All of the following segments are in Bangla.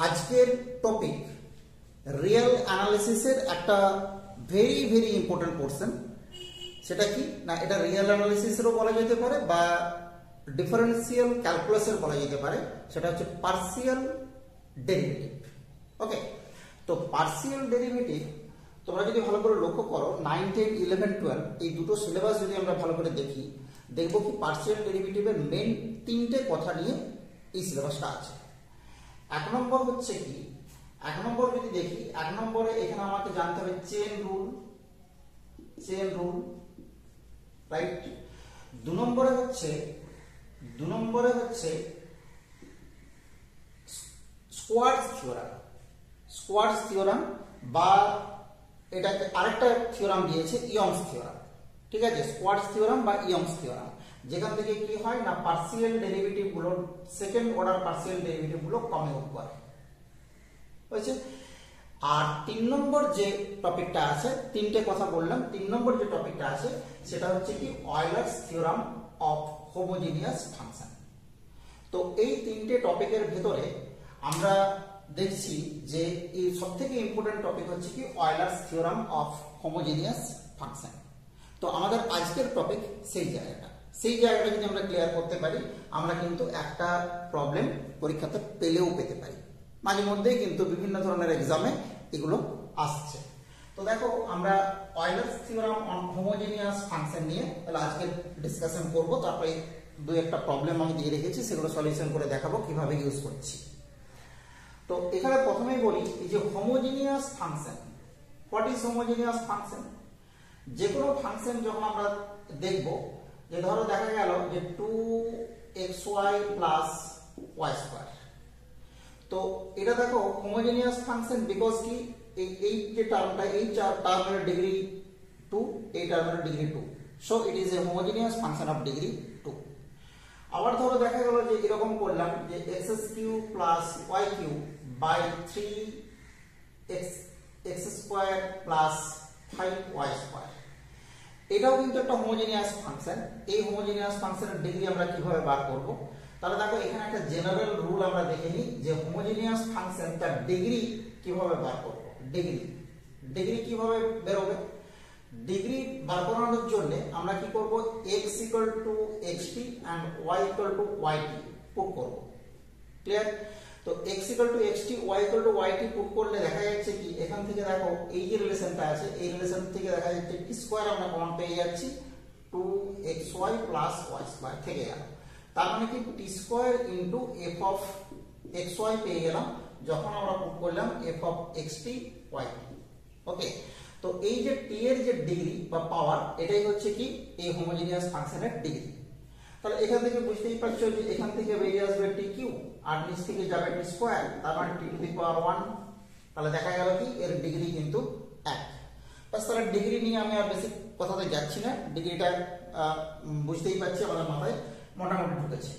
আজকের টপিক রিয়েল অ্যানালিসিসের একটা ভেরি ভেরি ইম্পর্টেন্ট পোর্শন। সেটা কি না, এটা রিয়েল অ্যানালিসিসেরও বলা যেতে পারে বা ডিফারেন্সিয়াল ক্যালকুলাসের বলা যেতে পারে। সেটা হচ্ছে পার্সিয়াল ডেরিভেটিভ। ওকে, তো পার্সিয়াল ডেরিভেটিভ তোমরা যদি ভালো করে লক্ষ্য করো 9, 10, 11, 12 এই দুটো সিলেবাস যদি আমরা ভালো করে দেখি, দেখবো কি পার্সিয়াল ডেরিভেটিভের মেন তিনটে কথা নিয়ে এই সিলেবাসটা আছে। এক নম্বর হচ্ছে কি, এক নম্বর যদি দেখি, এক নম্বরে এখানে আমাকে জানতে হবে চেন রুল, রাইট। দু নম্বরে হচ্ছে স্কোয়ার্টজ থিওরাম বা এটাকে আরেকটা থিওরাম দিয়েছে ইয়ংস থিওরাম। ঠিক আছে, স্কোয়ার্টজ থিওরাম বা ইয়ংস থিওরাম, যেখান থেকে কি হয় না পার্সিয়াল ডেরিভেটিভ গুলো, সেকেন্ড অর্ডার পার্সিয়াল ডেরিভেটিভ গুলো কমে আউট করে হয়েছে। আর 3 নম্বর যে টপিকটা আছে, তিনটে কথা বললাম, 3 নম্বর যে টপিকটা আছে সেটা হচ্ছে কি Euler's theorem of homogeneous function. তো এই তিনটে টপিকের ভেতরে আমরা দেখছি যে এই সবথেকে ইম্পর্টেন্ট টপিক হচ্ছে কি Euler's theorem of homogeneous function. তো আমাদের আজকের টপিক সেই জায়গাটা যদি আমরা ক্লিয়ার করতে পারি, আমরা কিন্তু একটা প্রবলেম পরীক্ষাতে পেতে পারি। মাঝে মধ্যেই কিন্তু বিভিন্ন ধরনের এক্সামে এগুলো আসছে। তো দেখো, আমরা অয়লার্স থিওরাম অন হোমোজিনিয়াস ফাংশন নিয়ে তাহলে আজকে ডিসকাশন করব। তারপরে দুই একটা প্রবলেম আমি দিয়ে রেখেছি, সেগুলো সলিউশন করে দেখাবো কিভাবে ইউজ করছি। তো এখানে প্রথমেই বলি, এই যে homogeneous function, what is homogeneous function? যে কোনো ফাংশন যখন আমরা দেখব, যে ধরো দেখা গেল যে 2xy প্লাস y স্কয়ার, তো এটা দেখো হোমোজিনিয়াস ফাংশন বিকজ কি এই যে টার্মটা, এই টার্মের ডিগ্রি 2, এই টার্মের degree 2, so it is a homogeneous function of degree 2। আবার ধরো দেখা গেল যে এরকম করলাম যে x³ plus y³ by 3x square plus 5y square, এটাও কিন্তু একটা হোমোজিনিয়াস ফাংশন। এই হোমোজিনিয়াস ফাংশনের ডিগ্রি আমরা কিভাবে বার করব? তাহলে দেখো এখানে একটা জেনারেল রুল আমরা দেখে নিই যে হোমোজিনিয়াস ফাংশন তার ডিগ্রি কিভাবে বার করব। ডিগ্রি কিভাবে বেরোবে? ডিগ্রি বার করানোর জন্য আমরা কি করব, x = xt and y = yt put করব। ক্লিয়ার? তো x = xt, y = yt put করলে দেখা যাচ্ছে কি, এখান থেকে দেখো এই যে রিলেশনটা আছে, এই রিলেশন থেকে দেখা যাচ্ছে t স্কয়ার আমরা কমন পেয়ে যাচ্ছি, 2xy প্লাস y স্কয়ার থেকে গেল। তার মানে কি t square into f of xy পেয়ে গেলাম যখন আমরা পুট করলাম f অফ xt yt। ওকে, তো এই যে t এর যে ডিগ্রি বা পাওয়ার, এটাই হচ্ছে কি এই হোমোজিনিয়াস ফাংশনের ডিগ্রি। তাহলে এখান থেকে বুঝতেই পারছো যে এখান থেকে বেরিয়ে আসবে t³ আর নিচ থেকে যাবে t স্কয়ার, তার মানে t⁻1। তাহলে দেখা গেল কি এর ডিগ্রি কিন্তু 1। বাস, তাহলে ডিগ্রি নিয়ে আমি আর বেশি কথাতে যাচ্ছি না, ডিগ্রিটা বুঝতেই পারছি আমাদের মাথায় মোটামুটি ঢুকেছে।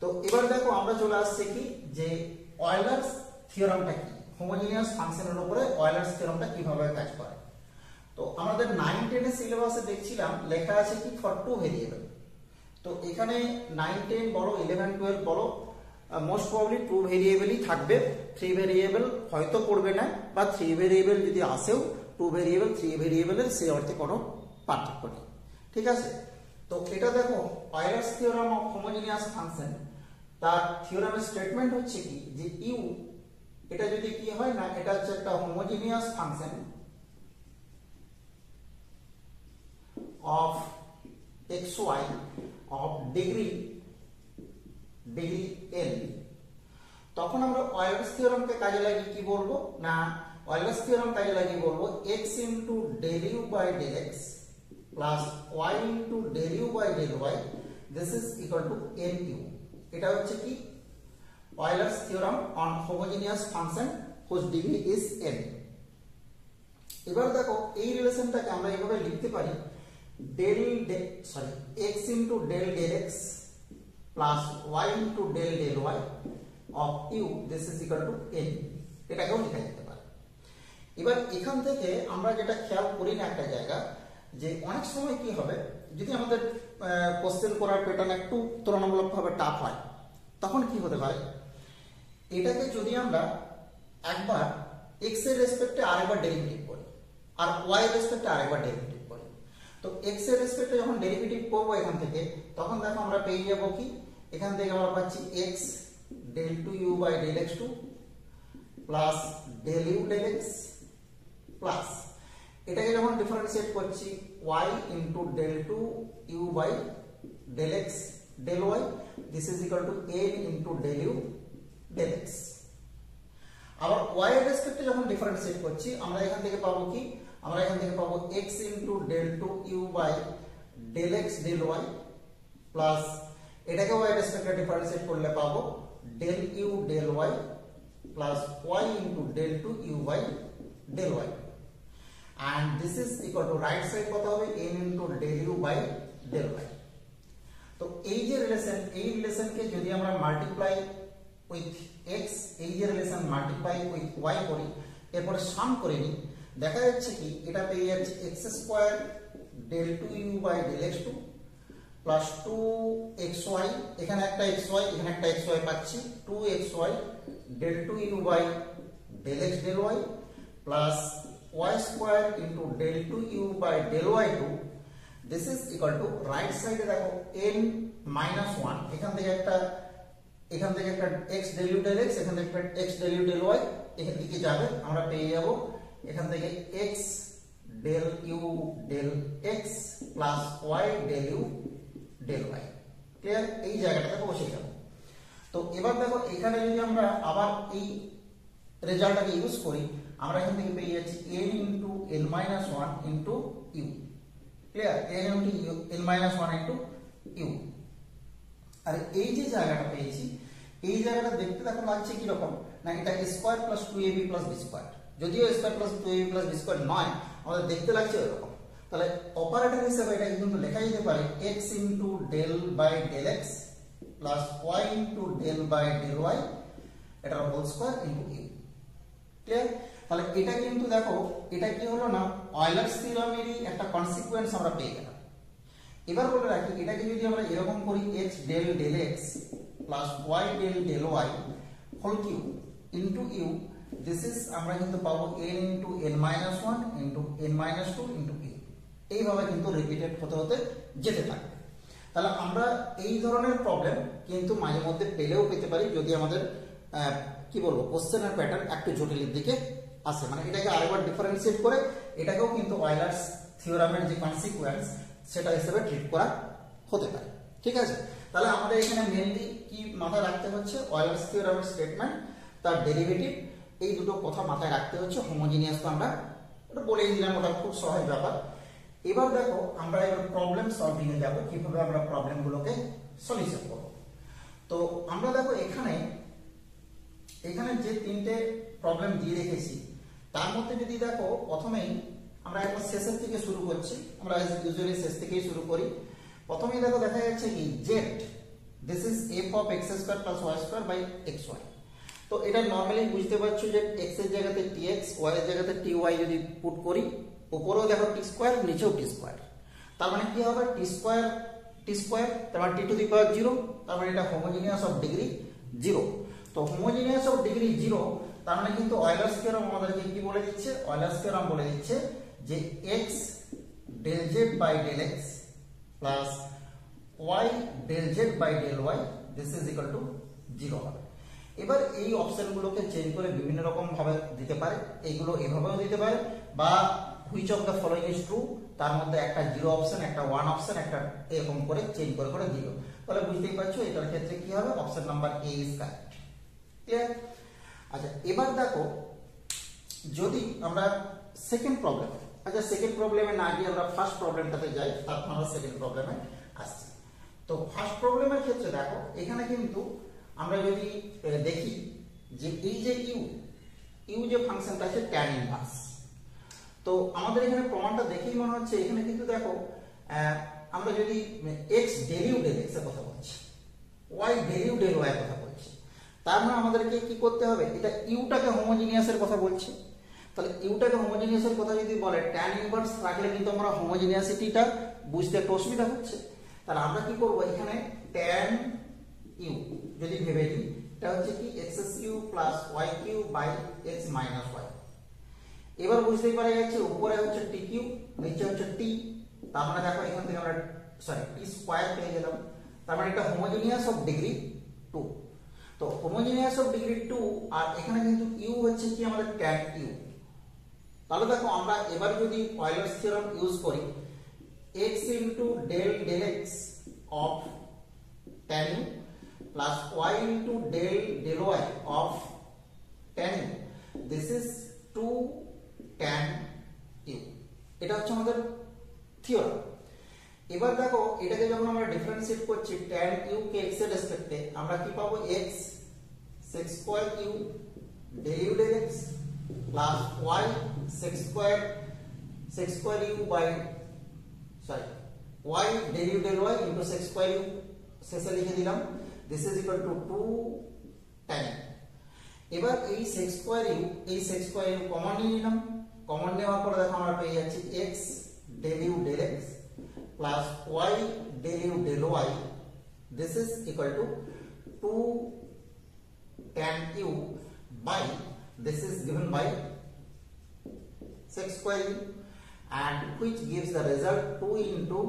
তো এবার দেখো আমরা চলে আসছে কি যে অয়লার্স থিওরামটা কি, হোমোজিনিয়াস ফাংশনের উপরে অয়লার্স থিওরামটা কিভাবে কাজ করে। তো আমাদের 9, 10 এর সিলেবাসে দেখছিলাম লেখা আছে কি ফর 2 ভেরিয়েবল। তো এখানে 9, 10 বলো, 11, 12 বলো, মোস্ট প্রবাবলি 2 ভেরিয়েবলই থাকবে। 3 ভেরিয়েবল হয়তো পড়বে না, বা 3 ভেরিয়েবল যদি আসেও 2 ভেরিয়েবল 3 ভেরিয়েবলের সেই অর্থে কোনো পার্থক্য নেই। ঠিক আছে, তো এটা দেখো অয়লার্স থিওরাম অফ হোমোজিনিয়াস ফাংশন, তার থিওরামের স্টেটমেন্ট হচ্ছে কি যে ইউ, এটা যদি কি হয় না, এটা হচ্ছে একটা homogeneous function of xy of degree n, তখন আমরা অয়লার্স থিওরামকে কাজে লাগিয়ে কি বলবো না, অয়লার্স থিওরাম কাজে লাগিয়ে বলবো x into del u by del x plus y into del u by del y, this is equal to nu। এটা হচ্ছে কি Euler's theorem on homogeneous function whose degree is n। এবার দেখো এই রিলেশনটাকে আমরা এইভাবে লিখতে পারি x into del x plus y into del y of u, this is equal two n। এটাকেও লেখা যেতে পারে। এবার এখান থেকে আমরা যেটা খেয়াল করি না একটা জায়গা, যে অনেক সময় কি হবে, যদি আমাদের কোশ্চেন করার প্যাটার্ন একটু তুলনামূলকভাবে টাফ হয়, তখন কি হতে পারে, এটাকে যদি আমরা একবার x এর রেসপেক্টে আরেকবার ডেরিভেটিভ করি আর y এর রেসপেক্টে আরেকবার ডেরিভেটিভ করি, তো x এর রেসপেক্টে যখন ডেরিভেটিভ করব এখান থেকে, তখন দেখো আমরা পেয়ে যাব কি, এখান থেকে আমরা পাচ্ছি x del 2u by del x2 plus del u del x plus এটাকে যখন ডিফারেন্সিয়েট করছি y into del 2u by del x del y, this is equal to n into del u del x। আবার y এর রেসপেক্টে যখন ডিফারেন্সিয়েট করছি আমরা এখান থেকে পাবো কি, আমরা এখান থেকে পাবো x into del 2u by del x del y plus এটাকে y এর রেসপেক্টে ডিফারেন্সিয়েট করলে পাবো del u del y plus y into del 2u by del y, and this is equal to right side কত হবে n into del u by del y। তো এই যে রিলেশন, এই রিলেশনকে যদি আমরা মাল্টিপ্লাই উইথ x, এই যে রিলেশন মাল্টিপ্লাই উইথ y করি, এরপরে সাম করে নিই, দেখা যাচ্ছে কি এটা পেয়ে যাচ্ছে x square del 2u by del x2 plus 2xy, এখানে একটা xy এখানে একটা xy পাচ্ছি, 2xy del 2u by del x del y plus y square into del 2u by del y2, this is equal to right side এ দেখো n minus 1, এখান থেকে একটা x del u del x, এখান থেকে একটা x del u del y, এখান থেকে যাবে, আমরা পেয়ে যাব এখান থেকে x del u del x plus y del u del y। Clear? এই জায়গাটাতে বসে যাব। তো এবার দেখো এখানে যদি আমরা আবার এই রেজাল্টটাকে ইউজ করি, আমরা এখান থেকে পেয়ে যাচ্ছি n into n minus 1 into u। Clear? n into n minus 1 into u। আর এই যে জায়গাটা পেয়েছি, এই জায়গাটা দেখতে দেখো লাগছে কি রকম, না এটা square plus 2ab plus b square, যদিও square plus 2ab plus b square নয়, আমাদের দেখতে লাগছে এরকম। তাহলে অপারেটর হিসেবে এটা কিন্তু লেখা যেতে পারে x into del by del x plus y into del by del y, এটার whole square into u। Clear? তাহলে এটা কিন্তু দেখো এটা কি হলো না, অয়লার্স থিওরামেরই একটা কনসিকুয়েন্স আমরা পেয়ে গেলাম। এবার বলে রাখি এটাকে যদি আমরা এরকম করি x del del x plus y del del y whole cube into u, this is আমরা কিন্তু পাবো n into n minus 1 into n minus 2 into u। এইভাবে কিন্তু রিপিটেড হতে হতে যেতে থাকে। তাহলে আমরা এই ধরনের প্রবলেম কিন্তু মাঝে মধ্যে পেলেও পেতে পারি, যদি আমাদের কি বলবো কোশ্চেনের প্যাটার্ন একটু জটিলের দিকে আসে, মানে এটাকে আরেকবার ডিফারেন্সিয়েট করে এটাকেও কিন্তু অয়লার্স থিওরামের যে কনসিকুয়েন্স সেটা হিসেবে ট্রিট করা হতে পারে। ঠিক আছে? তাহলে আমাদের এখানে মেইনলি কি মাথায় রাখতে হচ্ছে, অয়লার্স থিওরামের স্টেটমেন্ট, তার ডেরিভেটিভ, এই দুটো কথা মাথায় রাখতে হচ্ছে। হোমোজিনিয়াস তো আমরা এটা বলেই দিলাম, ওটা খুব সহজ ব্যাপার। এবার দেখো আমরা এবার প্রবলেম সলভিং এ যাব, কিভাবে আমরা প্রবলেমগুলোকে সলিউশন করব। তো আমরা দেখো এখানে যে তিনটে প্রবলেম দিয়ে রেখেছি তার মধ্যে যদি দেখো প্রথমেই আমরা একবার শেষের থেকে শুরু করছি, আমরা ইউজুয়ালি শেষ থেকেই শুরু করি। প্রথমেই দেখো দেখা যাচ্ছে কি z, this is f of x square plus y square by xy। তো এটা নরমালি বুঝতে পারছো যে x এর জায়গাতে tx, y এর জায়গাতে ty যদি পুট করি, উপরেও দেখো t স্কয়ার, নিচেও t স্কয়ার, তার মানে কি হবে t স্কয়ার, তার মানে t টু দি পাওয়ার 0, তার মানে এটা হোমোজিনিয়াস অফ ডিগ্রি 0। তো হোমোজিনিয়াস অফ ডিগ্রি 0, তার মানে কিন্তু অয়লার্স থিওরাম আমাদেরকে কি বলে দিচ্ছে, অয়লার্স থিওরাম বলে দিচ্ছে যে x del z by del x plus y del z by del y, this is equal to 0 হবে। এবার এই অপশনগুলোকে চেঞ্জ করে বিভিন্ন রকম ভাবে দিতে পারে, এইগুলো এভাবেও দিতে পারে, বা which of the following is true, তার মধ্যে একটা 0 অপশন, একটা 1 অপশন, একটা এরকম করে চেঞ্জ করে দিল। তাহলে বুঝতেই পারছো এটার ক্ষেত্রে কি হবে, option number A is correct. Clear? আচ্ছা এবার দেখো যদি আমরা সেকেন্ড প্রবলেম, আচ্ছা সেকেন্ড প্রবলেমে না গিয়ে আমরা ফার্স্ট প্রবলেমটাতে যাই, তারপর আমরা সেকেন্ড প্রবলেমে আসছি। তো ফার্স্ট প্রবলেমের ক্ষেত্রে দেখো এখানে কিন্তু আমরা যদি দেখি যে এই যে ইউ যে ফাংশনটা আছে tan ইনভার্স, তো আমাদের এখানে প্রমাণটা দেখেই মনে হচ্ছে এখানে কিন্তু দেখো আমরা যদি x del u del x এর কথা বলছি, y del u del y এর কথা বলছি, তার মানে আমাদেরকে কি করতে হবে, এটা ইউটাকে হোমোজিনিয়াসের কথা বলছে। তাহলে ইউটাকে হোমোজিনিয়াসের কথা যদি বলে, tan ইনভার্স রাখলে কিন্তু আমরা হোমোজিনিয়াসিটিটা বুঝতে একটু অসুবিধা হচ্ছে। তাহলে আমরা কি করব, এখানে tan ইউ যদি ভেবে নিই, এটা হচ্ছে কি x cube plus y cube by x minus y। এবার বুঝতেই পারা যাচ্ছে উপরে হচ্ছে t কিউব, নিচে হচ্ছে t, তার মানে দেখো এখান থেকে আমরা t স্কয়ার পেয়ে গেলাম। তার মানে এটা হোমোজেনিয়াস অফ ডিগ্রি 2। তো হোমোজেনিয়াস অফ ডিগ্রি 2, আর এখানে কিন্তু u হচ্ছে কি আমাদের tan u। তাহলে দেখো আমরা এবার যদি অয়েলার্স থিওরেম ইউজ করি, x into del x of tan u plus y into del y of tan u, this is 2 tan u। এটা হচ্ছে আমাদের থিওরেম। এবার দেখো এটাকে যখন আমরা ডিফারেন্সিয়েট করছি tan u কে x এর রেসপেক্টে, আমরা কি পাবো x sec square u del u del x plus y sec square u by y del u del y into sec square u শেষে লিখে দিলাম, this is equal to 2 tan। এবার এই sec square u কমন নিয়ে নিলাম। কমন নেওয়ার পর দেখো আমরা পেয়ে যাচ্ছি x del u del x plus y del u del y, this is equal to 2 tan u by, this is given by sec square u, and which gives the result 2 into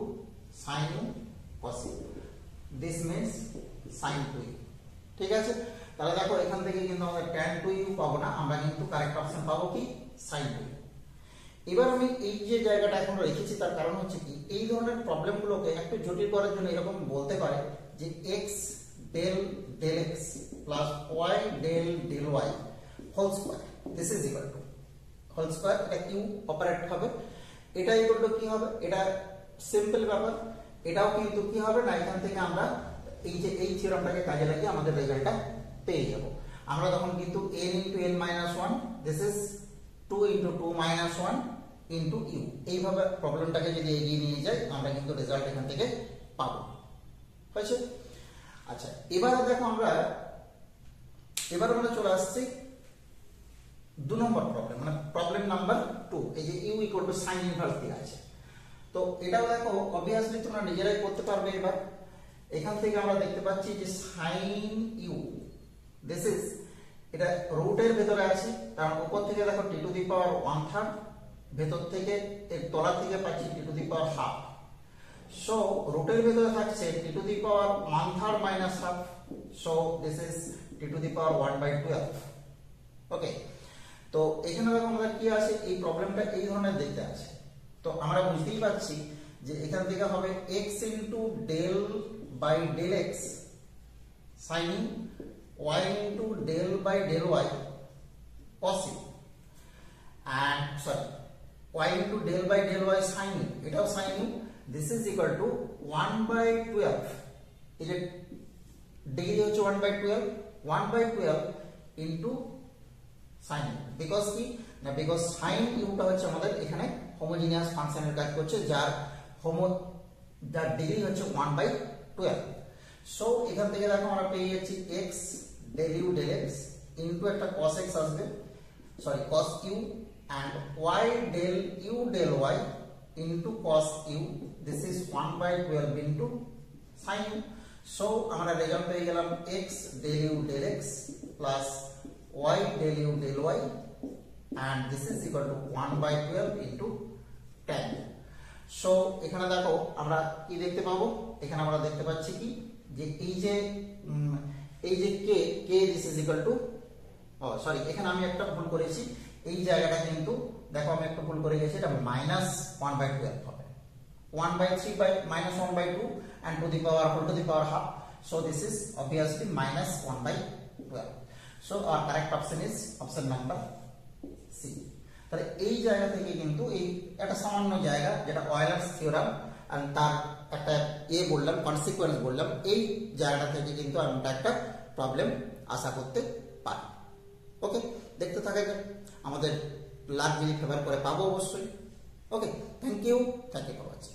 sin u cos u, this means sin 2u। ঠিক আছে, তাহলে দেখো এখান থেকে কিন্তু আমরা tan 2u পাবো না, আমরা কিন্তু কারেক্ট অপশন পাবো কি sin 2u। এবার আমি এই যে জায়গাটা এখন রেখেছি তার কারণ হচ্ছে কি, এই ধরনের প্রবলেমগুলোকে একটু জটিল করার জন্য এরকম বলতে পারে যে x del x plus y del y whole square, this is equal to whole square, এটা কিউ অপারেট হবে, এটা ইকুয়াল টু কি হবে, এটা সিম্পল ব্যাপার। এটাও কিন্তু কি হবে না, এখান থেকে আমরা এই যে এই থিওরামটাকে কাজে লাগিয়ে আমাদের রেজাল্টটা পেয়ে যাব। আমরা তখন কিন্তু n into n minus 1, this is 2 into 2 minus 1 into u, এইভাবে প্রবলেমটাকে যদি এগিয়ে নিয়ে যাই আমরা কিন্তু রেজাল্ট এখান থেকে পাবো। হয়েছে? আচ্ছা, এবার দেখো আমরা চলে আসছি 2 নম্বর প্রবলেম, মানে প্রবলেম নাম্বার 2। এই যে u equal to sin inverse দেওয়া আছে, তো এটাও দেখো অবভিয়াসলি তোমরা নিজেরাই করতে পারবে। এবার এখান থেকে আমরা দেখতে পাচ্ছি যে sin u, this is, এটা রুটের ভেতরে আছে, কারণ উপর থেকে দেখো t টু দি পাওয়ার 1/3, ভেতর থেকে এর তলা থেকে পাচ্ছি t to the power half. So রুটের ভেতরে থাকছে t to the power 1/3 minus half, so this is t to the power 1/12। Okay, তো এখানে দেখো আমাদের কি আছে, এই প্রবলেমটা এই ধরনের দেখতে আছে। তো আমরা বুঝতেই পারছি যে এখান থেকে হবে x into del by del x sin y into del by del y cos u, and y into del by del y sin u, এটাও sin u, this is equal to 1/12। এই যে ডিগ্রি হচ্ছে 1/12, 1/12 into sin u, বিকজ কি না, বিকজ sin u টা হচ্ছে আমাদের এখানে হোমোজেনিয়াস ফাংশনের কাজ করছে, যার ডিগ্রি হচ্ছে 1/12। সো এখান থেকে দেখো আমরা পেয়ে যাচ্ছি x del u del x into একটা cos x আসবে, cos u, and y del u del y into cos u, this is 1/12 into sin u। So আমরা রেজাল্ট পেয়ে গেলাম x del u del x plus y del u del y, and this is equal to 1/12 into tan। So এখানে দেখো আমরা কি দেখতে পাবো, এখানে আমরা দেখতে পাচ্ছি কি যে এই যে k this is equal to, এখানে আমি একটা ভুল করেছি, এই জায়গাটা কিন্তু দেখো আমি একটা ভুল করে গেছি, এটা -1/12 হবে, 1/3 by -1/2 and to the power half, so this is obviously -1/12। so our correct option is option number C। তাহলে এই জায়গা থেকে কিন্তু এই একটা সামান্য জায়গা যেটা অয়েলার্স থিওরাম আর তার একটা বললাম, কনসিকোয়েন্স বললাম, এই জায়গাটা থেকে কিন্তু আমরা একটা প্রবলেম আশা করতে পারি। ওকে, দেখতে থাকে আমাদের লাভ যদি ফেভার করে পাবো অবশ্যই। ওকে, থ্যাংক ইউ ফর ওয়াচিং।